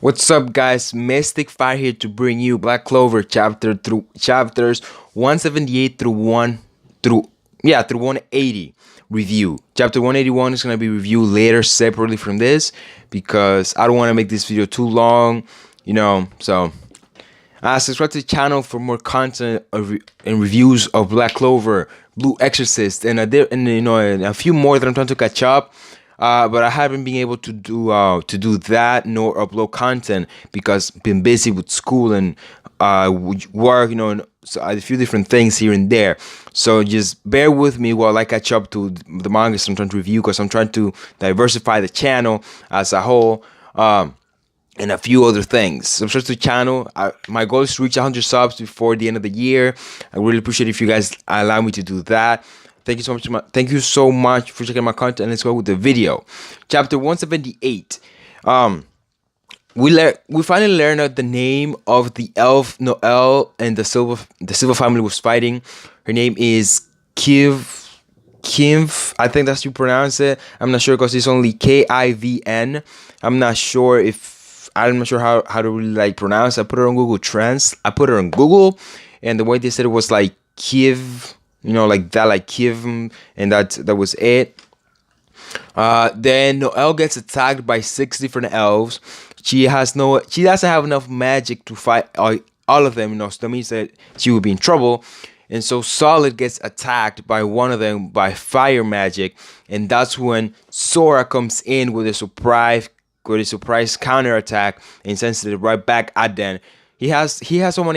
What's up, guys? Mystic Fire here to bring you Black Clover chapters 178 through 180 review. Chapter 181 is gonna be reviewed later separately from this because I don't want to make this video too long, So subscribe to the channel for more content and reviews of Black Clover, Blue Exorcist, and a few more that I'm trying to catch up. But I haven't been able to do that nor upload content because I've been busy with school and work, and so a few different things here and there. So just bear with me while I catch up to the mangas I'm trying to review because I'm trying to diversify the channel as a whole. And a few other things. Subscribe to the channel. My goal is to reach 100 subs before the end of the year. I really appreciate if you guys allow me to do that. Thank you so much. Thank you so much for checking my content. Let's go with the video. Chapter 178. We finally learned the name of the elf Noelle and the Silver family was fighting. Her name is Kiv. I think that's how you pronounce it. I'm not sure because it's only Kivn. I'm not sure how to really pronounce. I put it on Google Trends. I put it on Google, and the way they said it was like Kiv. Like Kiv, and that was it. Then Noelle gets attacked by 6 different elves. She doesn't have enough magic to fight all of them, so that means that she would be in trouble. And so Solid gets attacked by one of them by fire magic, and that's when Sora comes in with a surprise counterattack and sends it right back at them. Sora has someone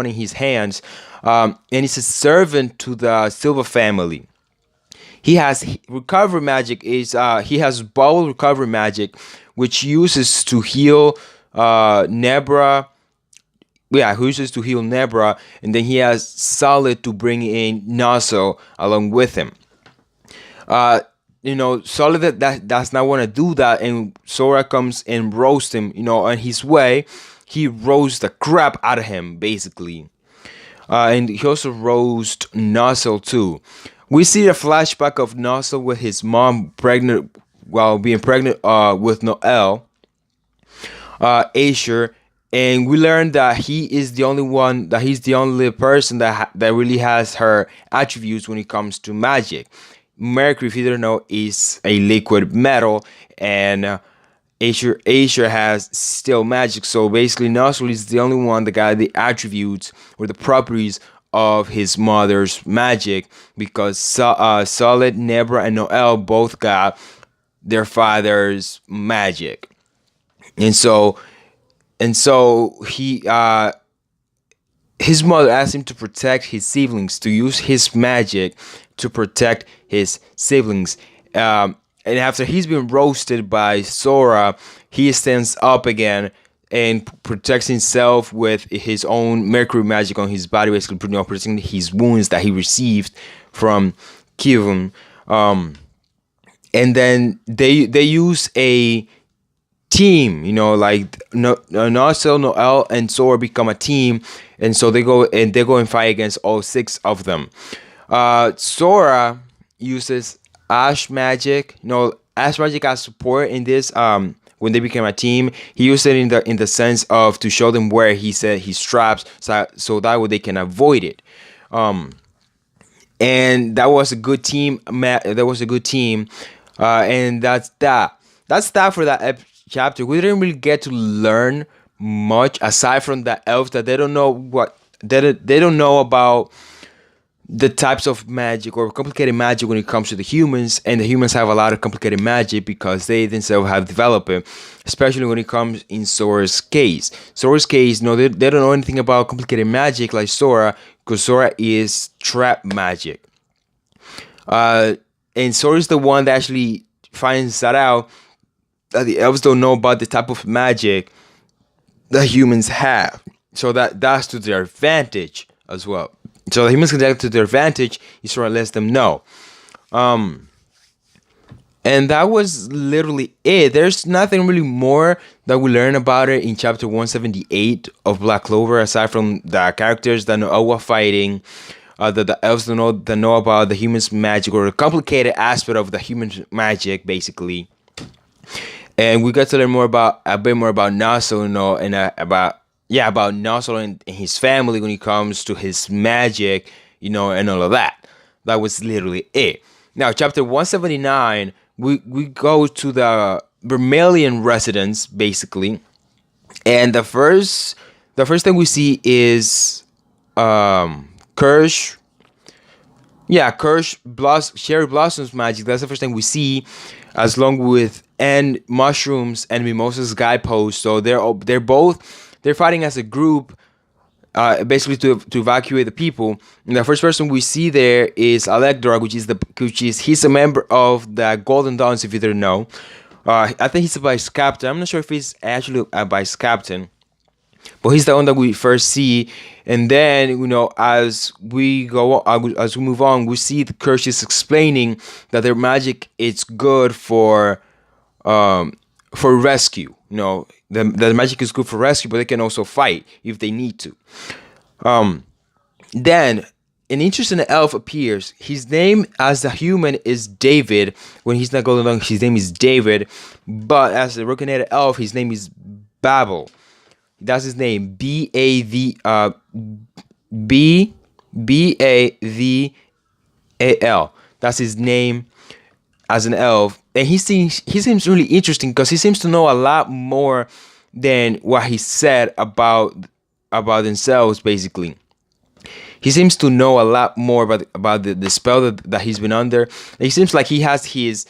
in his hands, and he's a servant to the Silver family. He has recovery magic. He has bubble recovery magic, which uses to heal Nebra. Yeah, who uses to heal Nebra, and then he has Solid to bring in Nozzle along with him. Solid does not want to do that, and Sora comes and roasts him. On his way. He roasts the crap out of him, basically. And he also roasts Nozzle, too. We see a flashback of Nozzle with his mom being pregnant with Noelle, Asher. And we learn that he's the only person that really has her attributes when it comes to magic. Mercury, if you don't know, is a liquid metal, and Asher has still magic, so basically Nozzle is the only one that got the attributes or the properties of his mother's magic because Solid, Nebra, and Noelle both got their father's magic, and so his mother asked him to protect his siblings, to use his magic to protect his siblings. And after he's been roasted by Sora, he stands up again and protects himself with his own mercury magic on his body, basically protecting his wounds that he received from Kivum. And then they use a team, Nozzle, Noelle, and Sora become a team, and so they go and fight against all 6 of them. Sora uses Ash magic, Ash magic as support in this. When they became a team, he used it in the sense of to show them where he said his traps, so that way they can avoid it. And that was a good team. And that's that. That's that for that chapter. We didn't really get to learn much aside from the elves that they don't know about the types of magic or complicated magic when it comes to the humans, and the humans have a lot of complicated magic because they themselves have developed it, especially when it comes in Sora's case. They don't know anything about complicated magic like Sora because Sora is trap magic. And Sora is the one that actually finds that out, that the elves don't know about the type of magic that humans have. So that's to their advantage as well. So the humans can take to their advantage. He sort of lets them know. And that was literally it. There's nothing really more that we learn about it in chapter 178 of Black Clover, aside from the characters that Noelle were fighting, the elves that know about the humans' magic or the complicated aspect of the human magic, basically. and we got to learn more about a bit more about Nassau, and about Nassau and his family when it comes to his magic, and all of that. That was literally it. Now, chapter 179, we go to the Vermilion residence basically, and the first thing we see is Kirsch. Yeah, Cherry Blossoms magic. That's the first thing we see, as long with and mushrooms and mimosas guideposts. So they're fighting as a group, basically to evacuate the people. And the first person we see there is Alekdra, he's a member of the Golden Dawns. If you didn't know, I think he's a vice captain. I'm not sure if he's actually a vice captain, but he's the one that we first see. And then, as we move on, we see the Curses explaining that their magic is good for rescue. The magic is good for rescue, but they can also fight if they need to. Then an interesting elf appears. His name as a human is David. When he's not golden, his name is David, but as a reincarnated elf, his name is Babel. That's his name. Baval. That's his name as an elf, and he seems really interesting because he seems to know a lot more than what he said about themselves. Basically, he seems to know a lot more about the spell that he's been under. And he seems like he has his,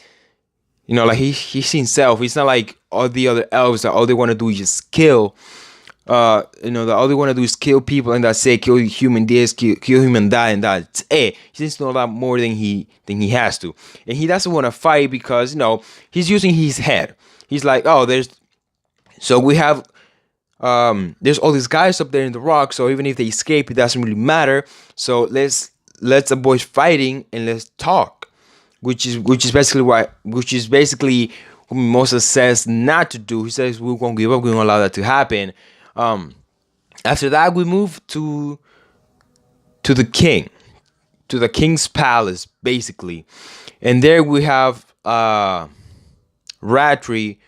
like he's himself. He's not like all the other elves that all they want to do is just kill. That all they want to do is kill people, and that's it. Kill human this, kill human that, and that's it. He seems to know a lot more than he has to, and he doesn't want to fight because he's using his head. He's like, we have there's all these guys up there in the rock, so even if they escape, it doesn't really matter. So let's avoid fighting and let's talk, which is basically what Moses says not to do. He says we won't give up, we won't allow that to happen. After that, we move to the king's palace, basically, and there we have Ratri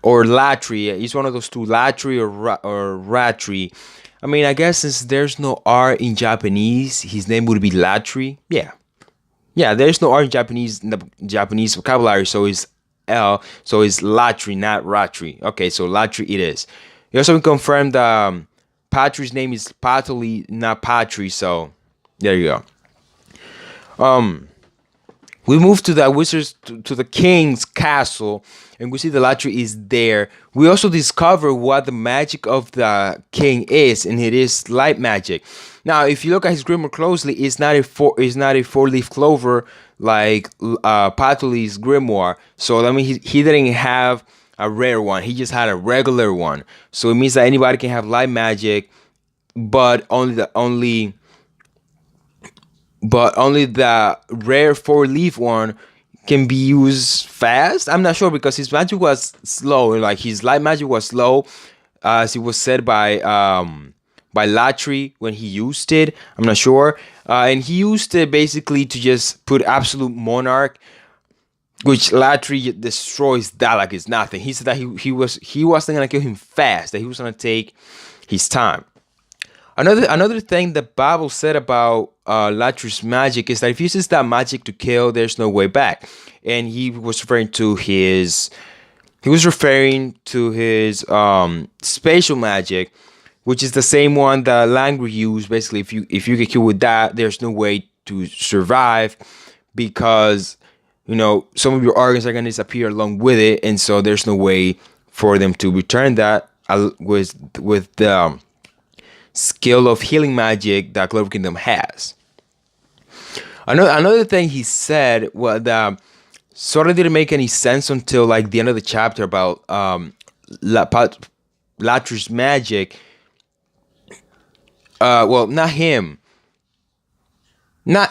or Latri. He's one of those two, Latri or Ratri. I mean, I guess since there's no R in Japanese, his name would be Latri. Yeah, there's no R in the Japanese vocabulary, so it's L, so it's Latri, not Ratri. Okay, so Latri it is. He also confirmed Patri's name is Patoli, not Patri, so there you go. We move to the wizards to the king's castle, and we see the Latri is there. We also discover what the magic of the king is, and it is light magic. Now, if you look at his grimoire closely, it's not a four-leaf clover like Patoli's grimoire. So that means he didn't have a rare one. He just had a regular one. So it means that anybody can have light magic, but only the rare four-leaf one can be used fast. I'm not sure because his magic was slow. Like his light magic was slow, as it was said by Latri when he used it. I'm not sure. And he used it basically to just put Absolute Monarch, which Latri destroys that like it's nothing. He said that he wasn't gonna kill him fast, that he was gonna take his time. Another thing that Bible said about Latri's magic is that if he uses that magic to kill, there's no way back. And he was referring to his spatial magic, which is the same one that Langry used. Basically, if you get killed with that, there's no way to survive because some of your organs are gonna disappear along with it, and so there's no way for them to return that with the skill of healing magic that Clover Kingdom has. Another thing he said was that sort of didn't make any sense until like the end of the chapter about Latri's magic. Well, not him. I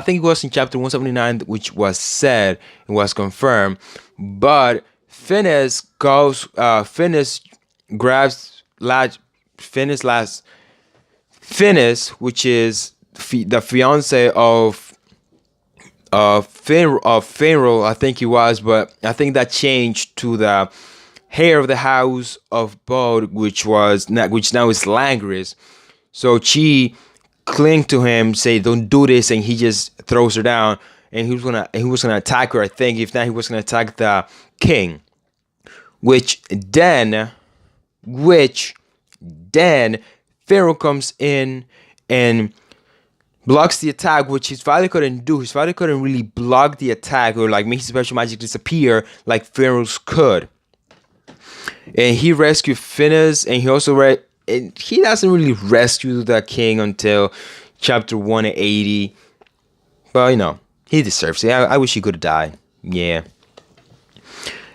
think it was in chapter 179, which was said and was confirmed. But Phineas grabs Phineas, which is the fiance of Pharaoh, I think he was, but I think that changed to the heir of the house of Bod, which now is Langris. So she cling to him, say don't do this, and he just throws her down. And he was gonna attack her. I think if not, he was gonna attack the king. Which then Pharaoh comes in and blocks the attack, which his father couldn't do. His father couldn't really block the attack or like make his special magic disappear like Pharaoh's could. And he rescued Phineas, and and he doesn't really rescue the king until chapter 180. But he deserves it. I wish he could have died. Yeah.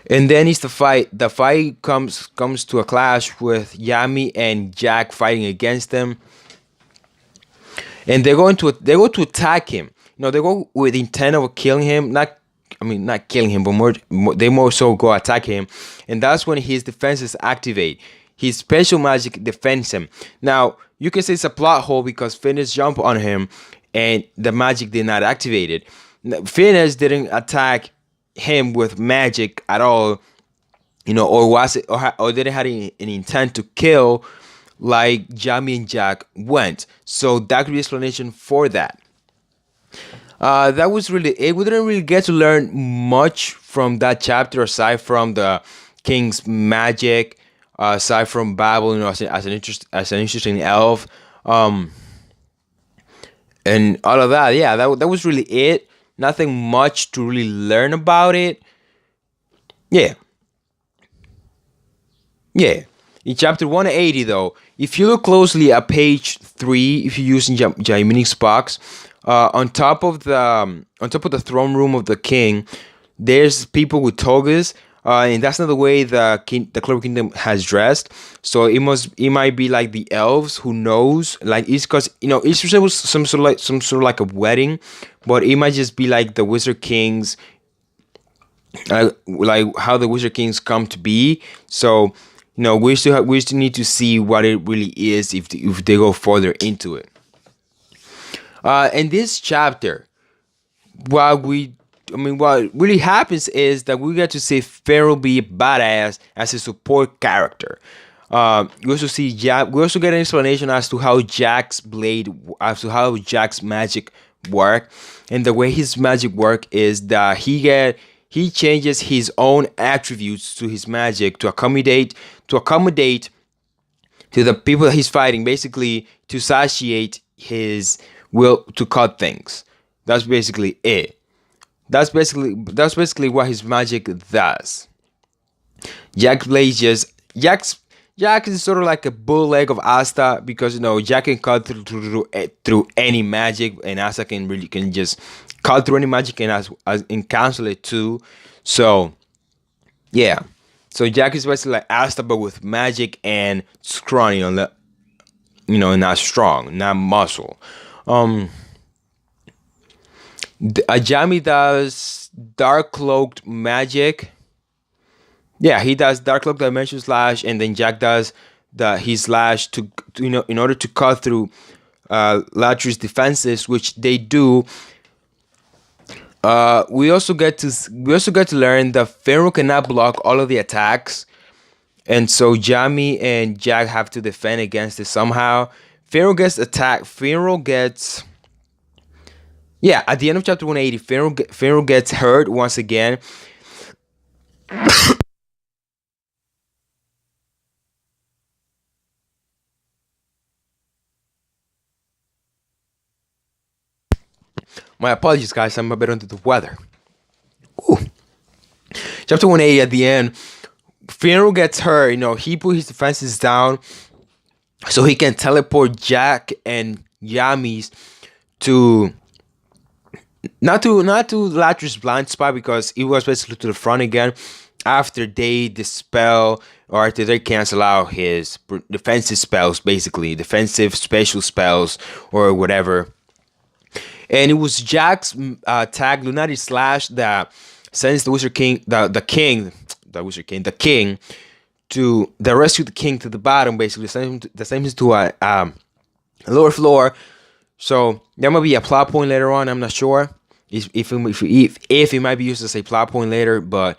And then it's the fight. The fight comes to a clash with Yami and Jack fighting against them. And they go to attack him. They go with the intent of killing him. Not killing him, but they more so go attack him. And that's when his defenses activate. His special magic defends him. Now, you can say it's a plot hole because Phineas jumped on him and the magic did not activate it. Phineas didn't attack him with magic at all, or didn't have an intent to kill like Jamie and Jack went. So that could be explanation for that. That was really it. We didn't really get to learn much from that chapter aside from the king's magic, aside from Babel, as an interesting elf, and all of that. Yeah, that was really it. Nothing much to really learn about it. Yeah. In chapter 180, though, if you look closely at page 3, if you're using Jaimini's box, on top of the throne room of the king, there's people with togas, and that's not the way the Clover Kingdom has dressed. So it might be like the elves, who knows? Like it's because it's resembles some sort of like a wedding, but it might just be like the Wizard Kings, like how the Wizard Kings come to be. So we still need to see what it really is if they go further into it. In this chapter, what really happens is that we get to see Pharaoh be a badass as a support character. We also get an explanation as to how Jack's magic work, and the way his magic work is that he changes his own attributes to his magic to accommodate to the people that he's fighting, basically to satiate his will to cut things. That's basically it. That's basically what his magic does. Jack is sort of like a bootleg of Asta, because Jack can cut through any magic, and Asta can just cut through any magic and cancel it too. So yeah, so Jack is basically like Asta but with magic and scrawny on the, not strong, not muscle. Ajami does dark cloaked magic. Yeah, he does dark cloak dimension slash, and then Jack does his slash to in order to cut through Latri's defenses, which they do. We also get to learn that Pharaoh cannot block all of the attacks, and so Jamie and Jack have to defend against it somehow. Pharaoh gets attacked. At the end of chapter 180, Pharaoh gets hurt once again. My apologies, guys. I'm a bit under the weather. Ooh. Chapter 180 at the end, Pharaoh gets hurt. He put his defenses down so he can teleport Jack and Yami's to not to Latri's blind spot, because it was basically to the front again after they dispel or after they cancel out his defensive spells, basically defensive special spells or whatever. And it was Jack's tag Lunati slash that sends the Wizard King, the king to rescue the king to the bottom, basically send him to a lower floor. So there might be a plot point later on, I'm not sure. If it might be used as a plot point later, but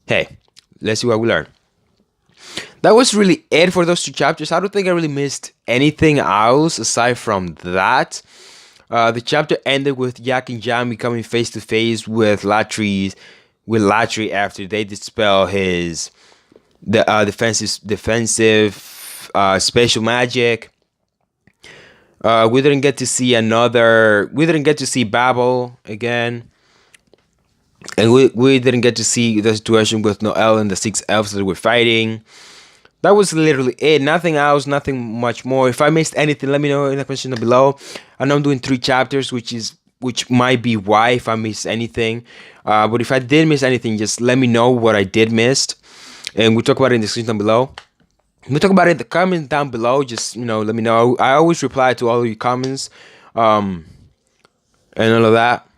hey, let's see what we learn. That was really it for those 2 chapters. I don't think I really missed anything else aside from that. The chapter ended with Yak and Jam becoming face to face with Latry after they dispel his defensive special magic. We didn't get to see Babel again. And we didn't get to see the situation with Noel and the 6 elves that were fighting. That was literally it. Nothing else, nothing much more. If I missed anything, let me know in the question below. I know I'm doing 3 chapters, which might be why if I missed anything. But if I did miss anything, just let me know what I did miss. And we'll talk about it in the description down below. We'll talk about it in the comments down below. Just, let me know. I always reply to all of your comments. And all of that.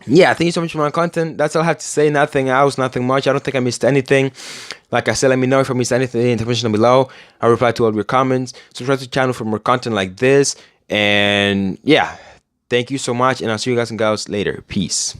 Yeah, thank you so much for my content. That's all I have to say. Nothing else, nothing much. I don't think I missed anything. Like I said, let me know if I missed anything in the description below. I'll reply to all of your comments. Subscribe to the channel for more content like this. And yeah, thank you so much. And I'll see you guys and girls later. Peace.